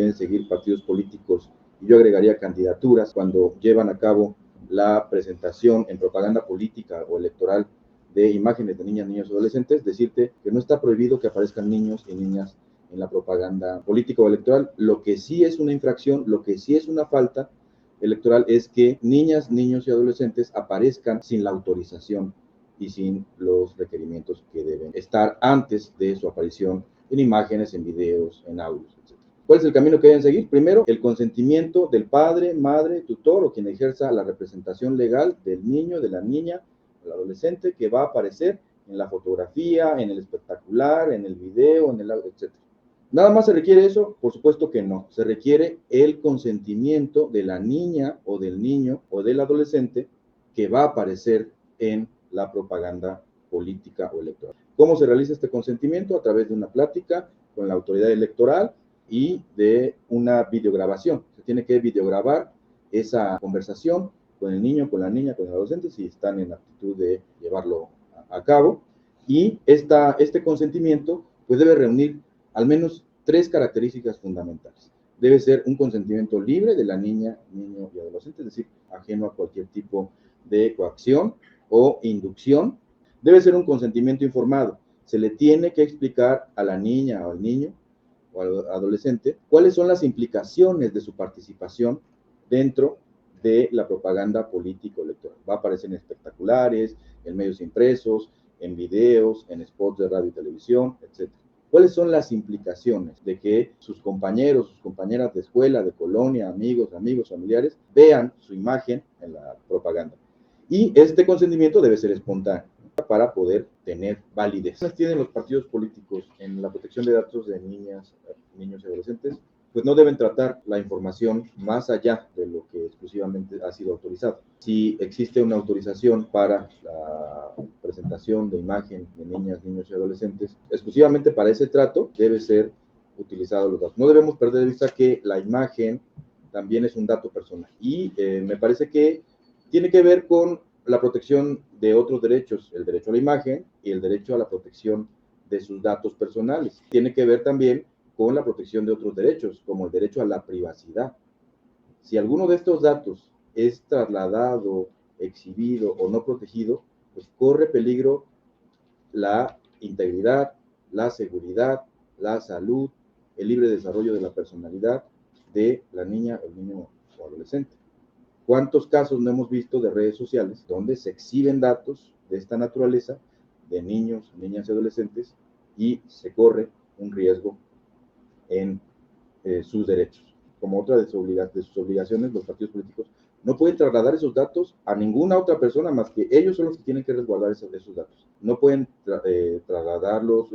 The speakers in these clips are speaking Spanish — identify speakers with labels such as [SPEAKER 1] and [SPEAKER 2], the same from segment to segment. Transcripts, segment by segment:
[SPEAKER 1] deben seguir partidos políticos, y yo agregaría candidaturas, cuando llevan a cabo la presentación en propaganda política o electoral de imágenes de niñas, niños y adolescentes, decirte que no está prohibido que aparezcan niños y niñas en la propaganda política o electoral. Lo que sí es una infracción, lo que sí es una falta electoral es que niñas, niños y adolescentes aparezcan sin la autorización y sin los requerimientos que deben estar antes de su aparición en imágenes, en videos, en audios, etc. ¿Cuál es el camino que deben seguir? Primero, el consentimiento del padre, madre, tutor o quien ejerza la representación legal del niño, de la niña, del adolescente que va a aparecer en la fotografía, en el espectacular, en el video, en el audio, etc. ¿Nada más se requiere eso? Por supuesto que no. Se requiere el consentimiento de la niña o del niño o del adolescente que va a aparecer en la propaganda política o electoral. ¿Cómo se realiza este consentimiento? A través de una plática con la autoridad electoral y de una videograbación. Se tiene que videograbar esa conversación con el niño, con la niña, con el adolescente, si están en aptitud de llevarlo a cabo. Y este consentimiento pues debe reunir al menos 3 características fundamentales. Debe ser un consentimiento libre de la niña, niño y adolescente, es decir, ajeno a cualquier tipo de coacción o inducción. Debe ser un consentimiento informado. Se le tiene que explicar a la niña o al niño o al adolescente cuáles son las implicaciones de su participación dentro de la propaganda político-electoral. Va a aparecer en espectaculares, en medios impresos, en videos, en spots de radio y televisión, etc. ¿Cuáles son las implicaciones de que sus compañeros, sus compañeras de escuela, de colonia, amigos, familiares, vean su imagen en la propaganda? Y este consentimiento debe ser espontáneo para poder tener validez. ¿Qué tienen los partidos políticos en la protección de datos de niñas, niños y adolescentes? Pues no deben tratar la información más allá de lo que exclusivamente ha sido autorizado. Si existe una autorización para la presentación de imagen de niñas, niños y adolescentes, exclusivamente para ese trato debe ser utilizado los datos. No debemos perder de vista que la imagen también es un dato personal y me parece que tiene que ver con la protección de otros derechos, el derecho a la imagen y el derecho a la protección de sus datos personales. Tiene que ver también con la protección de otros derechos, como el derecho a la privacidad. Si alguno de estos datos es trasladado, exhibido o no protegido, pues corre peligro la integridad, la seguridad, la salud, el libre desarrollo de la personalidad de la niña, el niño o adolescente. ¿Cuántos casos no hemos visto de redes sociales donde se exhiben datos de esta naturaleza de niños, niñas y adolescentes y se corre un riesgo en sus derechos? Como otra de sus obligaciones, los partidos políticos no pueden trasladar esos datos a ninguna otra persona más que ellos son los que tienen que resguardar esos datos. No pueden trasladarlos,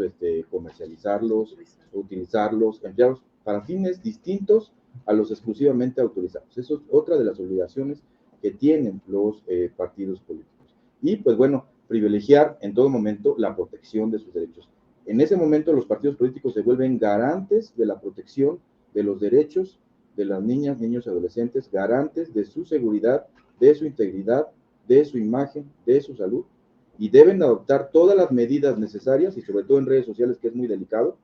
[SPEAKER 1] comercializarlos, utilizarlos, emplearlos para fines distintos a los exclusivamente autorizados. Eso es otra de las obligaciones que tienen los partidos políticos. Y pues bueno, privilegiar en todo momento la protección de sus derechos. En ese momento los partidos políticos se vuelven garantes de la protección de los derechos de las niñas, niños y adolescentes, garantes de su seguridad, de su integridad, de su imagen, de su salud, y deben adoptar todas las medidas necesarias, y sobre todo en redes sociales, que es muy delicado,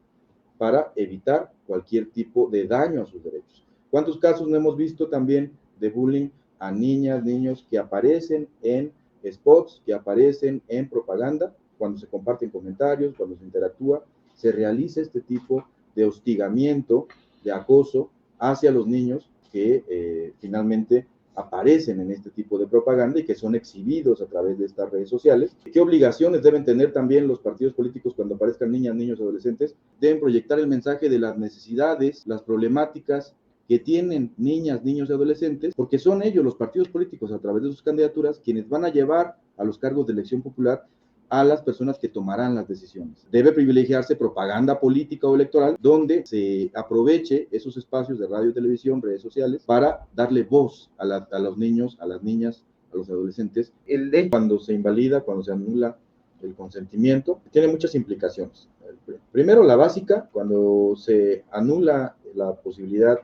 [SPEAKER 1] para evitar cualquier tipo de daño a sus derechos. ¿Cuántos casos no hemos visto también de bullying a niñas, niños que aparecen en spots, que aparecen en propaganda, cuando se comparten comentarios, cuando se interactúa, se realiza este tipo de hostigamiento, de acoso hacia los niños que finalmente aparecen en este tipo de propaganda y que son exhibidos a través de estas redes sociales? ¿Qué obligaciones deben tener también los partidos políticos cuando aparezcan niñas, niños, adolescentes? Deben proyectar el mensaje de las necesidades, las problemáticas que tienen niñas, niños y adolescentes, porque son ellos, los partidos políticos, a través de sus candidaturas, quienes van a llevar a los cargos de elección popular a las personas que tomarán las decisiones. Debe privilegiarse propaganda política o electoral donde se aproveche esos espacios de radio, televisión, redes sociales para darle voz a los niños, a las niñas, a los adolescentes. Cuando se invalida, cuando se anula el consentimiento, tiene muchas implicaciones. Primero, la básica, cuando se anula la posibilidad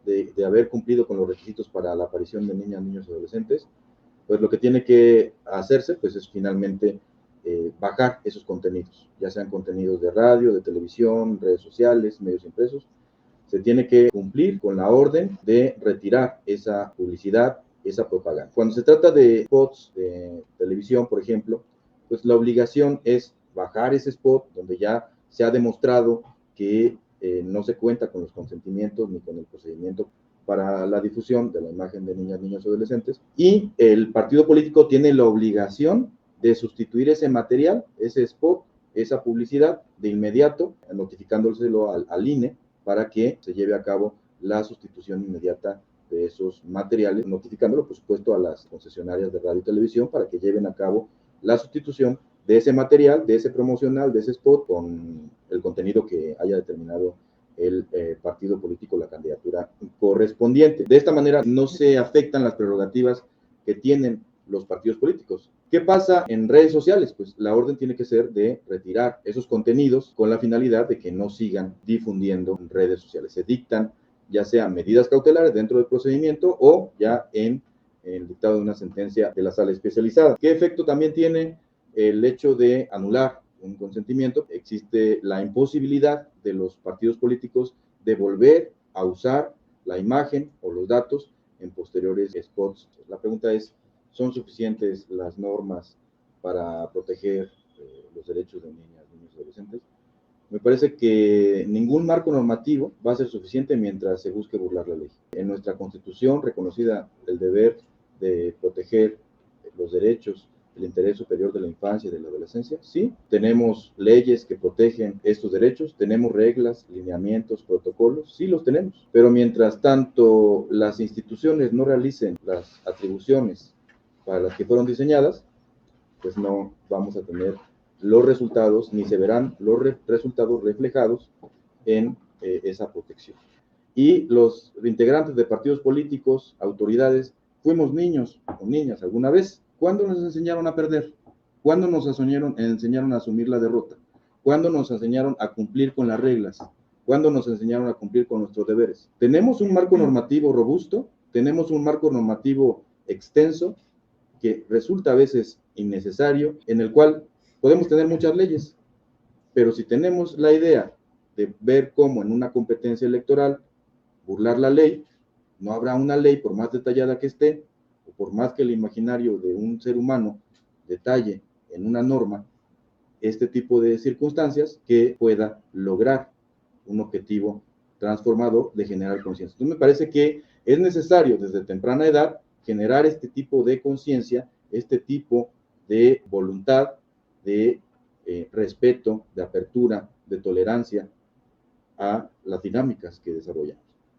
[SPEAKER 1] de haber cumplido con los requisitos para la aparición de niñas, niños y adolescentes, pues lo que tiene que hacerse pues es finalmente bajar esos contenidos, ya sean contenidos de radio, de televisión, redes sociales, medios impresos. se tiene que cumplir con la orden de retirar esa publicidad, esa propaganda. Cuando se trata de spots de televisión, por ejemplo, pues la obligación es bajar ese spot donde ya se ha demostrado que no se cuenta con los consentimientos ni con el procedimiento para la difusión de la imagen de niñas, niños o adolescentes, y el partido político tiene la obligación de sustituir ese material, ese spot, esa publicidad de inmediato, notificándoselo al INE para que se lleve a cabo la sustitución inmediata de esos materiales, notificándolo, por supuesto, a las concesionarias de radio y televisión para que lleven a cabo la sustitución de ese material, de ese promocional, de ese spot, con el contenido que haya determinado el partido político, la candidatura correspondiente. De esta manera no se afectan las prerrogativas que tienen los partidos políticos. ¿Qué pasa en redes sociales? Pues la orden tiene que ser de retirar esos contenidos con la finalidad de que no sigan difundiendo en redes sociales. Se dictan ya sea medidas cautelares dentro del procedimiento o ya en el dictado de una sentencia de la sala especializada. ¿Qué efecto también tiene el hecho de anular un consentimiento? Existe la imposibilidad de los partidos políticos de volver a usar la imagen o los datos en posteriores spots. La pregunta es, ¿son suficientes las normas para proteger los derechos de niñas, niños y adolescentes? Me parece que ningún marco normativo va a ser suficiente mientras se busque burlar la ley. En nuestra Constitución, reconocida el deber de proteger los derechos, el interés superior de la infancia y de la adolescencia, sí, tenemos leyes que protegen estos derechos, tenemos reglas, lineamientos, protocolos, sí los tenemos, pero mientras tanto las instituciones no realicen las atribuciones para las que fueron diseñadas, pues no vamos a tener los resultados, ni se verán los resultados reflejados en esa protección. Y los integrantes de partidos políticos, autoridades, fuimos niños o niñas alguna vez. ¿Cuándo nos enseñaron a perder? ¿Cuándo nos enseñaron a asumir la derrota? ¿Cuándo nos enseñaron a cumplir con las reglas? ¿Cuándo nos enseñaron a cumplir con nuestros deberes? Tenemos un marco normativo robusto, tenemos un marco normativo extenso, que resulta a veces innecesario, en el cual podemos tener muchas leyes, pero si tenemos la idea de ver cómo en una competencia electoral burlar la ley, no habrá una ley, por más detallada que esté, o por más que el imaginario de un ser humano detalle en una norma este tipo de circunstancias que pueda lograr un objetivo transformador de generar conciencia. Entonces me parece que es necesario desde temprana edad generar este tipo de conciencia, este tipo de voluntad, de respeto, de apertura, de tolerancia a las dinámicas que desarrollamos.